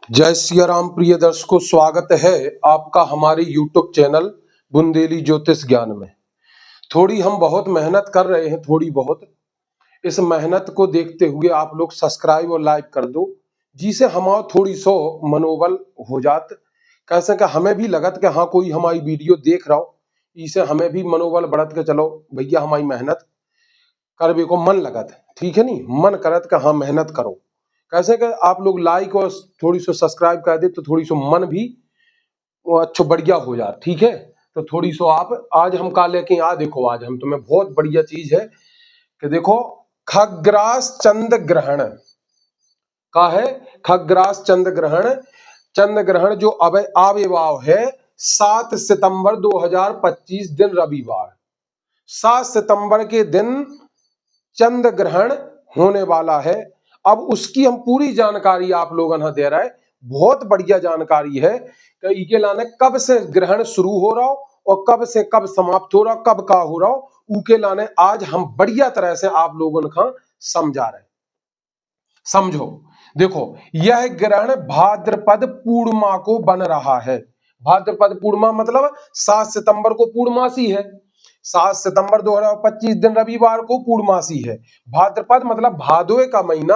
जय सिया राम प्रिय दर्शकों, स्वागत है आपका हमारे YouTube चैनल बुंदेली ज्योतिष ज्ञान में। थोड़ी हम बहुत मेहनत कर रहे हैं, थोड़ी बहुत इस मेहनत को देखते हुए आप लोग सब्सक्राइब और लाइक कर दो, जिसे हमारा थोड़ी सो मनोबल हो जात। कैसे कि हमें भी लगत कि हाँ कोई हमारी वीडियो देख रहा हो, इसे हमें भी मनोबल बढ़त के चलो भैया हमारी मेहनत करवे को मन लगत, ठीक है नी, मन करत कि हाँ मेहनत करो। कैसे कि आप लोग लाइक और थोड़ी सो सब्सक्राइब कर दे तो थोड़ी सो मन भी वो अच्छो बढ़िया हो जाए, ठीक है। तो थोड़ी सो आप आज हम का लेके आ देखो, आज हम तुम्हें बहुत बढ़िया चीज है कि देखो खग्रास चंद्र ग्रहण का है। खग्रास चंद्र ग्रहण जो अब आविर्भाव है 7 सितंबर 2025 दिन रविवार, 7 सितंबर के दिन चंद्र ग्रहण होने वाला है। अब उसकी हम पूरी जानकारी आप लोगों ने दे रहा है, बहुत बढ़िया जानकारी है कि इके लाने कब से ग्रहण शुरू हो रहा हो और कब से कब समाप्त हो रहा हो, कब का हो रहा हो, उके लाने आज हम बढ़िया तरह से आप लोगों का समझा रहे। समझो, देखो यह ग्रहण भाद्रपद पूर्णिमा को बन रहा है। भाद्रपद पूर्णिमा मतलब 7 सितंबर को पूर्णमासी है। 7 सितंबर 2025 दिन रविवार को पूर्णमासी है। भाद्रपद मतलब भादवे का महीना,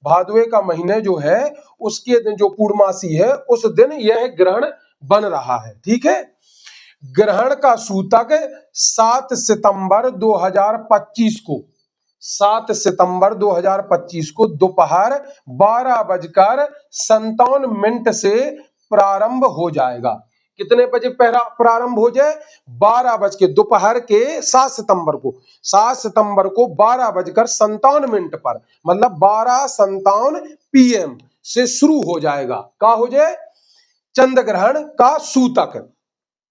भादवे का महीने जो है उसके दिन जो पूर्णमासी है उस दिन यह ग्रहण बन रहा है, ठीक है। ग्रहण का सूतक 7 सितंबर 2025 को, 7 सितंबर 2025 को दोपहर 12:57 से प्रारंभ हो जाएगा। कितने बजे प्रारंभ हो जाए? 12 बज के, दोपहर के 7 सितंबर को, 7 सितंबर को 12:57 पर, मतलब 12:57 PM से शुरू हो जाएगा। का हो जाए? चंद्र ग्रहण का सूतक।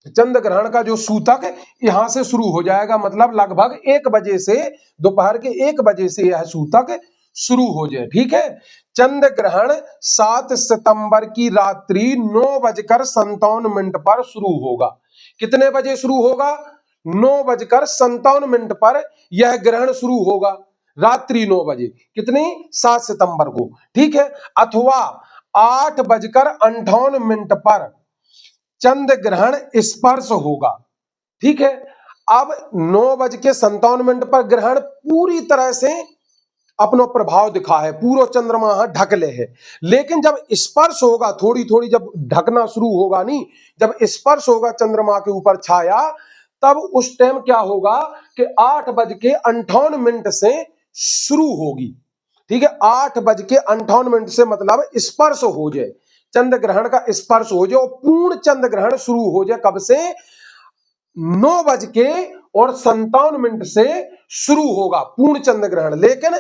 चंद्र ग्रहण का जो सूतक यहां से शुरू हो जाएगा, मतलब लगभग 1 बजे से, दोपहर के 1 बजे से यह सूतक शुरू हो जाए, ठीक है। चंद्र ग्रहण 7 सितंबर की रात्रि 9:57 पर शुरू होगा। कितने बजे शुरू होगा? 9:57 पर यह ग्रहण शुरू होगा, रात्रि 9 बजे। कितनी? 7 सितंबर को, ठीक है। अथवा 8:58 पर चंद्र ग्रहण स्पर्श होगा, ठीक है। अब 9:57 पर ग्रहण पूरी तरह से अपनो प्रभाव दिखा है, पूरा चंद्रमा ढक ले है। लेकिन जब स्पर्श होगा, थोड़ी थोड़ी जब ढकना शुरू होगा, नहीं, जब स्पर्श होगा चंद्रमा के ऊपर छाया, तब उस टाइम क्या होगा कि 8:58 से शुरू होगी, ठीक है। 8:58 से मतलब स्पर्श हो जाए, चंद्र ग्रहण का स्पर्श हो जाए और पूर्ण चंद्र ग्रहण शुरू हो जाए। कब से? 9:57 से शुरू होगा पूर्ण चंद्र ग्रहण, लेकिन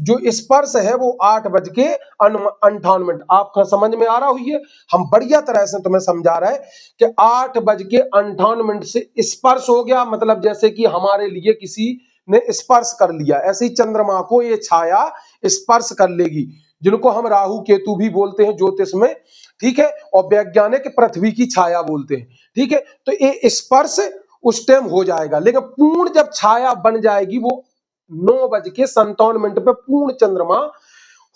जो स्पर्श है वो 8:58। आपका समझ में आ रहा हुई है? हम बढ़िया तरह से तुम्हें समझा रहे हैं कि 8:58 से स्पर्श हो गया, मतलब जैसे कि हमारे लिए किसी ने स्पर्श कर लिया, ऐसे ही चंद्रमा को ये छाया स्पर्श कर लेगी, जिनको हम राहु केतु भी बोलते हैं ज्योतिष में, ठीक है। और वैज्ञानिक पृथ्वी की छाया बोलते हैं, ठीक है। तो ये स्पर्श उस टाइम हो जाएगा, लेकिन पूर्ण जब छाया बन जाएगी वो 9:57 पे पूर्ण चंद्रमा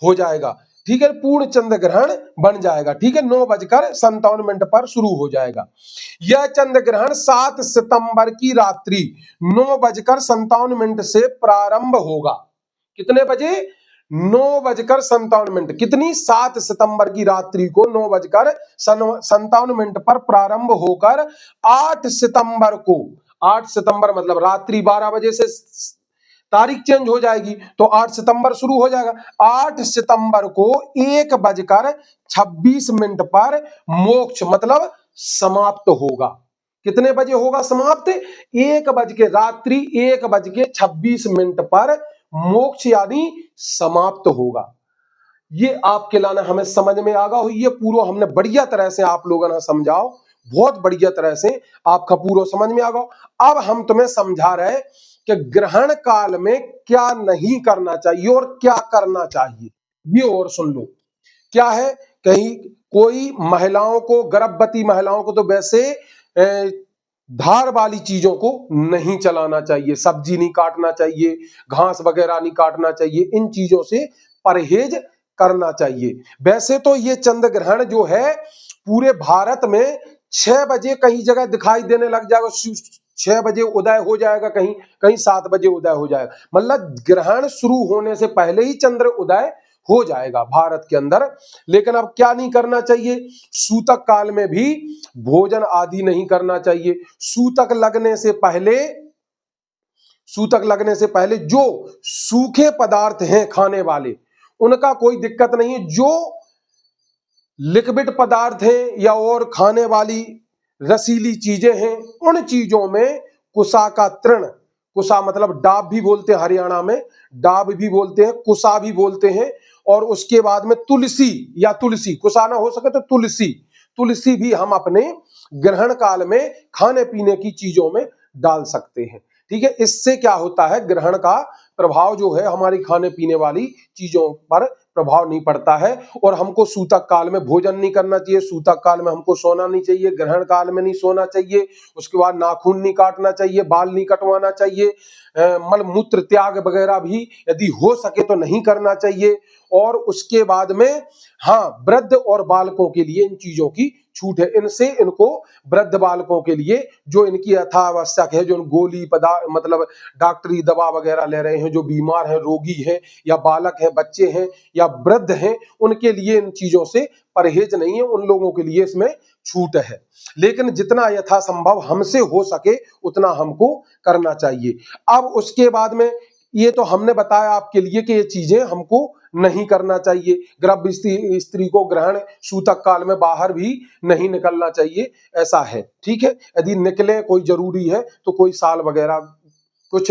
हो जाएगा, ठीक है। पूर्ण चंद्र ग्रहण बन जाएगा, ठीक है। 9:57 पर शुरू हो जाएगा। यह चंद्र ग्रहण 7 सितंबर की रात्रि 9:57 से प्रारंभ होगा। कितने बजे? 9:57। कितनी? 7 सितंबर की रात्रि को 9:57 पर प्रारंभ होकर 8 सितंबर को, 8 सितंबर मतलब रात्रि 12 बजे से तारीख चेंज हो जाएगी, तो 8 सितंबर शुरू हो जाएगा। 8 सितंबर को 1:26 पर मोक्ष मतलब समाप्त होगा। कितने बजे होगा समाप्त? 1 बज के, रात्रि 1:26 पर मोक्ष यानी समाप्त होगा। ये आपके लाना हमें समझ में आगा हुई है, पूरा हमने बढ़िया तरह से आप लोगों ने समझाओ, बहुत बढ़िया तरह से आपका पूरा समझ में आगा। अब हम तुम्हें समझा रहे कि ग्रहण काल में क्या नहीं करना चाहिए और क्या करना चाहिए, ये और सुन लो। क्या है? कहीं कोई महिलाओं को, गर्भवती महिलाओं को तो वैसे धार वाली चीजों को नहीं चलाना चाहिए, सब्जी नहीं काटना चाहिए, घास वगैरह नहीं काटना चाहिए, इन चीजों से परहेज करना चाहिए। वैसे तो ये चंद्र ग्रहण जो है पूरे भारत में 6 बजे कहीं जगह दिखाई देने लग जाएगा, 6 बजे उदय हो जाएगा, कहीं कहीं 7 बजे उदय हो जाएगा, मतलब ग्रहण शुरू होने से पहले ही चंद्र उदय हो जाएगा भारत के अंदर। लेकिन अब क्या नहीं करना चाहिए, सूतक काल में भी भोजन आदि नहीं करना चाहिए। सूतक लगने से पहले जो सूखे पदार्थ हैं खाने वाले उनका कोई दिक्कत नहीं है। जो लिक्विड पदार्थ हैं या और खाने वाली रसीली चीजें हैं उन चीजों में कुसा का तृण, कुसा मतलब डाब भी बोलते हैं, हरियाणा में डाब भी बोलते हैं, कुसा भी बोलते हैं, और उसके बाद में तुलसी या तुलसी, कुसा ना हो सके तो तुलसी, तुलसी भी हम अपने ग्रहण काल में खाने पीने की चीजों में डाल सकते हैं। ठीक है, इससे क्या होता है, ग्रहण का प्रभाव जो है हमारी खाने पीने वाली चीजों पर प्रभाव नहीं पड़ता है। और हमको सूतक काल में भोजन नहीं करना चाहिए, सूतक काल में हमको सोना नहीं चाहिए, ग्रहण काल में नहीं सोना चाहिए। उसके बाद नाखून नहीं काटना चाहिए, बाल नहीं कटवाना चाहिए, मल मूत्र त्याग वगैरह भी यदि हो सके तो नहीं करना चाहिए। और उसके बाद में हाँ, वृद्ध और बालकों के लिए इन चीजों की छूट है। इनसे इनको वृद्ध बालकों के लिए जो इनकी यथावश्यक है, जो गोली पदार्थ मतलब डॉक्टरी दवा वगैरह ले रहे हैं, जो बीमार हैं, रोगी हैं, या बालक हैं, बच्चे हैं, या वृद्ध हैं, उनके लिए इन चीजों से परहेज नहीं है, उन लोगों के लिए इसमें छूट है। लेकिन जितना यथासंभव हमसे हो सके उतना हमको करना चाहिए। अब उसके बाद में ये तो हमने बताया आपके लिए कि ये चीजें हमको नहीं करना चाहिए। गर्भ स्त्री को ग्रहण सूतक काल में बाहर भी नहीं निकलना चाहिए, ऐसा है। ठीक है, यदि निकले कोई जरूरी है तो कोई साल वगैरह कुछ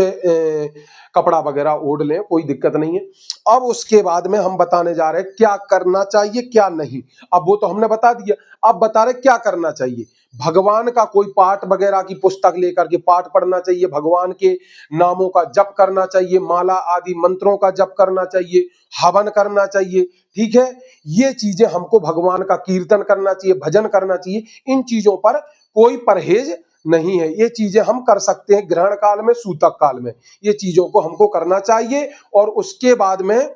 कपड़ा वगैरह ओढ़ लें, कोई दिक्कत नहीं है। अब उसके बाद में हम बताने जा रहे हैं क्या करना चाहिए क्या नहीं। अब वो तो हमने बता दिया, अब बता रहे क्या करना चाहिए। भगवान का कोई पाठ वगैरह की पुस्तक लेकर के पाठ पढ़ना चाहिए, भगवान के नामों का जप करना चाहिए, माला आदि मंत्रों का जप करना चाहिए, हवन करना चाहिए। ठीक है, ये चीजें हमको, भगवान का कीर्तन करना चाहिए, भजन करना चाहिए, इन चीजों पर कोई परहेज नहीं है। ये चीजें हम कर सकते हैं ग्रहण काल में, सूतक काल में, ये चीजों को हमको करना चाहिए। और उसके बाद में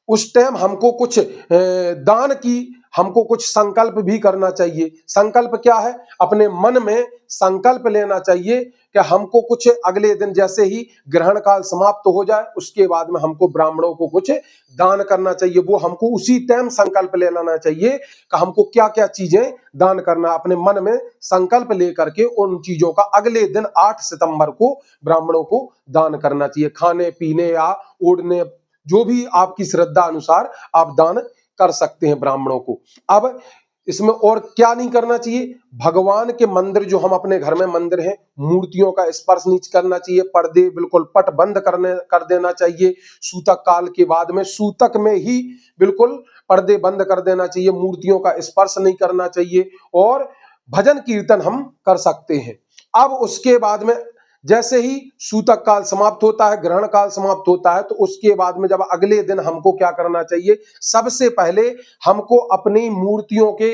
उस टाइम हमको कुछ दान की, हमको कुछ संकल्प भी करना चाहिए। संकल्प क्या है, अपने मन में संकल्प लेना चाहिए कि हमको कुछ अगले दिन जैसे ही ग्रहण काल समाप्त हो जाए उसके बाद में हमको ब्राह्मणों को कुछ दान करना चाहिए। वो हमको उसी टाइम संकल्प ले लेना चाहिए कि हमको क्या क्या चीजें दान करना। अपने मन में संकल्प लेकर के उन चीजों का अगले दिन 8 सितंबर को ब्राह्मणों को दान करना चाहिए। खाने पीने या ओढ़ने, जो भी आपकी श्रद्धा अनुसार आप दान कर सकते हैं ब्राह्मणों को। अब इसमें और क्या नहीं करना चाहिए, भगवान के मंदिर, जो हम अपने घर में मंदिर हैं, मूर्तियों का स्पर्श नहीं करना चाहिए, पर्दे बिल्कुल पट बंद कर देना चाहिए। सूतक काल के बाद में सूतक में ही बिल्कुल पर्दे बंद कर देना चाहिए, मूर्तियों का स्पर्श नहीं करना चाहिए, और भजन कीर्तन हम कर सकते हैं। अब उसके बाद में जैसे ही सूतक काल समाप्त होता है, ग्रहण काल समाप्त होता है, तो उसके बाद में जब अगले दिन हमको क्या करना चाहिए, सबसे पहले हमको अपनी मूर्तियों के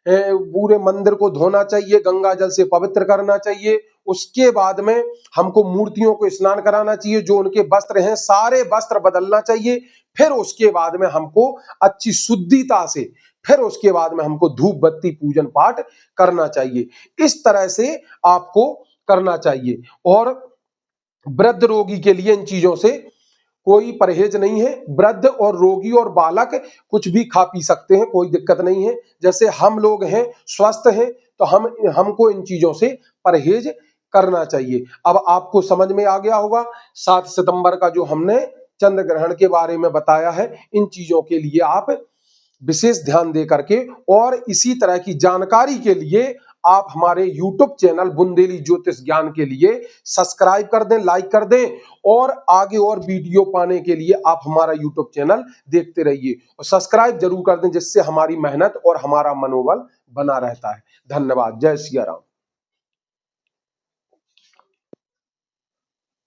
पूरे मंदिर को धोना चाहिए, गंगा जल से पवित्र करना चाहिए। उसके बाद में हमको मूर्तियों को स्नान कराना चाहिए, जो उनके वस्त्र हैं सारे वस्त्र बदलना चाहिए। फिर उसके बाद में हमको अच्छी शुद्धिता से, फिर उसके बाद में हमको धूप बत्ती पूजन पाठ करना चाहिए। इस तरह से आपको करना चाहिए। और वृद्ध रोगी के लिए इन चीजों से कोई परहेज नहीं है। वृद्ध और रोगी और बालक कुछ भी खा पी सकते हैं, कोई दिक्कत नहीं है। जैसे हम लोग हैं, स्वस्थ हैं, तो हमको इन चीजों से परहेज करना चाहिए। अब आपको समझ में आ गया होगा 7 सितंबर का जो हमने चंद्र ग्रहण के बारे में बताया है। इन चीजों के लिए आप विशेष ध्यान दे करके, और इसी तरह की जानकारी के लिए आप हमारे YouTube चैनल बुंदेली ज्योतिष ज्ञान के लिए सब्सक्राइब कर दें, लाइक कर दें, और आगे और वीडियो पाने के लिए आप हमारा YouTube चैनल देखते रहिए और सब्सक्राइब जरूर कर दें, जिससे हमारी मेहनत और हमारा मनोबल बना रहता है। धन्यवाद। जय सिया राम।